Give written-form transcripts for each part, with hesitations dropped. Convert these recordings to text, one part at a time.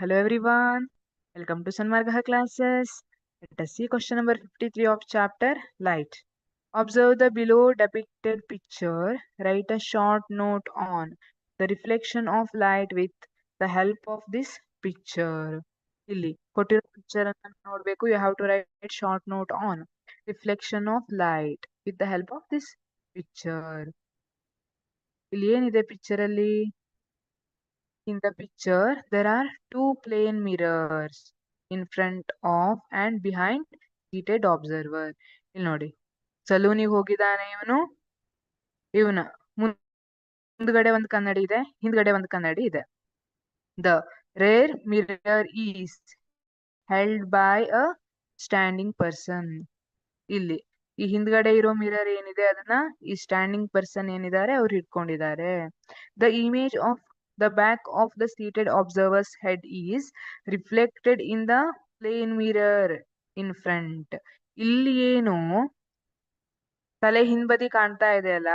Hello everyone, welcome to Sanmargaha classes. Let us see question number 53 of chapter Light. Observe the below depicted picture. Write a short note on the reflection of light with the help of this picture. ಇಲ್ಲಿ ಕೊಟ್ಟಿರೋ picture ಅನ್ನು ನೋಡಬೇಕು. You have to write short note on reflection of light with the help of this picture. ಇಲ್ಲಿ ಏನಿದೆ picture ಅಲ್ಲಿ? In the picture, there are two plane mirrors in front of and behind seated observer. ಇಲ್ಲಿ ನೋಡಿ, ಸಲೂನಿಗೆ ಹೋಗಿದ್ದಾನೆ ಇವನ ಮುಂದ್ಗಡೆ ಒಂದು ಕನ್ನಡಿ ಇದೆ, ಹಿಂದ್ಗಡೆ ಒಂದು ಕನ್ನಡಿ ಇದೆ. The rear mirror is held by a standing person. ಇಲ್ಲಿ ಈ ಹಿಂದ್ಗಡೆ ಇರೋ ಮಿರರ್ ಏನಿದೆ ಅದನ್ನ ಈ ಸ್ಟ್ಯಾಂಡಿಂಗ್ ಪರ್ಸನ್ ಏನಿದ್ದಾರೆ ಅವ್ರು ಇಟ್ಕೊಂಡಿದ್ದಾರೆ. The image of the back of the seated observers head is reflected in the plane mirror in front. ಇಲ್ಲಿ ಏನು ತಲೆ ಹಿಂಬದಿ ಕಾಣ್ತಾ ಇದೆ ಅಲ್ಲ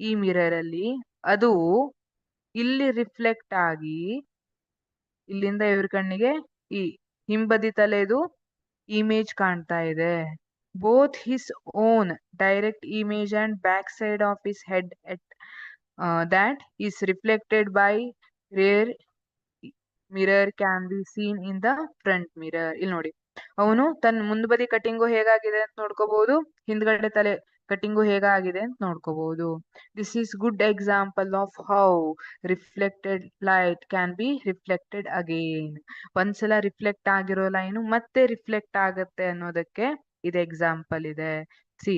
ಈ ಮಿರರ್ ಅಲ್ಲಿ, ಅದು ಇಲ್ಲಿ ರಿಫ್ಲೆಕ್ಟ್ ಆಗಿ ಇಲ್ಲಿಂದ ಇವ್ರ ಕಣ್ಣಿಗೆ ಈ ಹಿಂಬದಿ ತಲೆದು ಇಮೇಜ್ ಕಾಣ್ತಾ ಇದೆ. Both his own direct image and backside of his head that is reflected by rear mirror can be seen in the front mirror. ಇಲ್ಲಿ ನೋಡಿ, ಅವನು ತನ್ನ ಮುಂದ್ಬದಿ ಕಟಿಂಗು ಹೇಗಾಗಿದೆ ಅಂತ ನೋಡ್ಕೋಬಹುದು, ಹಿಂದ್ಗಡೆ ತಲೆ ಕಟಿಂಗು ಹೇಗಾಗಿದೆ ಅಂತ ನೋಡ್ಕೋಬಹುದು. This is good example of how reflected light can be reflected again. ಒಂದ್ಸಲ ರಿಫ್ಲೆಕ್ಟ್ ಆಗಿರೋ ಲೈನು ಮತ್ತೆ ರಿಫ್ಲೆಕ್ಟ್ ಆಗತ್ತೆ ಅನ್ನೋದಕ್ಕೆ ಇದು ಎಕ್ಸಾಂಪಲ್ ಇದೆ. ಸಿ,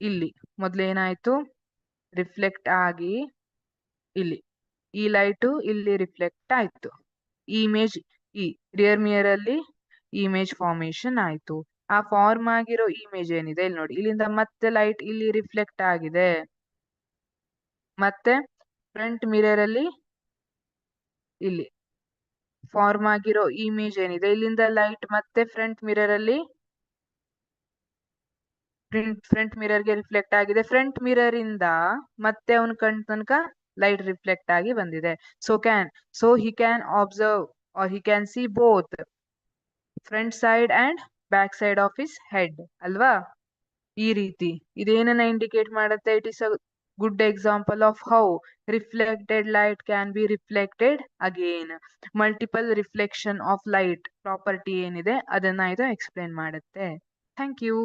ಇಲ್ಲಿ ಮೊದ್ಲೇನಾಯ್ತು, ರಿಫ್ಲೆಕ್ಟ್ ಆಗಿ ಇಲ್ಲಿ ಈ ಲೈಟು ಇಲ್ಲಿ ರಿಫ್ಲೆಕ್ಟ್ ಆಯ್ತು. ಇಮೇಜ್ ಈ ರಿಯರ್ ಮಿರರ್ ಅಲ್ಲಿ ಇಮೇಜ್ ಫಾರ್ಮೇಶನ್ ಆಯ್ತು. ಆ ಫಾರ್ಮ್ ಆಗಿರೋ ಇಮೇಜ್ ಏನಿದೆ ಇಲ್ಲಿ ನೋಡಿ, ಇಲ್ಲಿಂದ ಮತ್ತೆ ಲೈಟ್ ಇಲ್ಲಿ ರಿಫ್ಲೆಕ್ಟ್ ಆಗಿದೆ. ಮತ್ತೆ ಫ್ರಂಟ್ ಮಿರರ್ ಅಲ್ಲಿ ಇಲ್ಲಿ ಫಾರ್ಮ್ ಆಗಿರೋ ಇಮೇಜ್ ಏನಿದೆ, ಇಲ್ಲಿಂದ ಲೈಟ್ ಮತ್ತೆ ಫ್ರಂಟ್ ಮಿರರ್ ಅಲ್ಲಿ ಫ್ರಂಟ್ ಮಿರರ್ ಗೆ ರಿಫ್ಲೆಕ್ಟ್ ಆಗಿದೆ. ಫ್ರಂಟ್ ಮಿರರ್ ಇಂದ ಮತ್ತೆ ಅವನ ಕಣ್ ತನಕ ಲೈಟ್ ರಿಫ್ಲೆಕ್ಟ್ ಆಗಿ ಬಂದಿದೆ. So he can observe or he can see both front side and back side of his head ಅಲ್ವಾ. ಈ ರೀತಿ ಇದೇನನ್ನ ಇಂಡಿಕೇಟ್ ಮಾಡುತ್ತೆ? It is a good example of how reflected light can be reflected again. Multiple reflection of light property ಏನಿದೆ ಅದನ್ನ ಇದು explain ಮಾಡುತ್ತೆ. Thank you.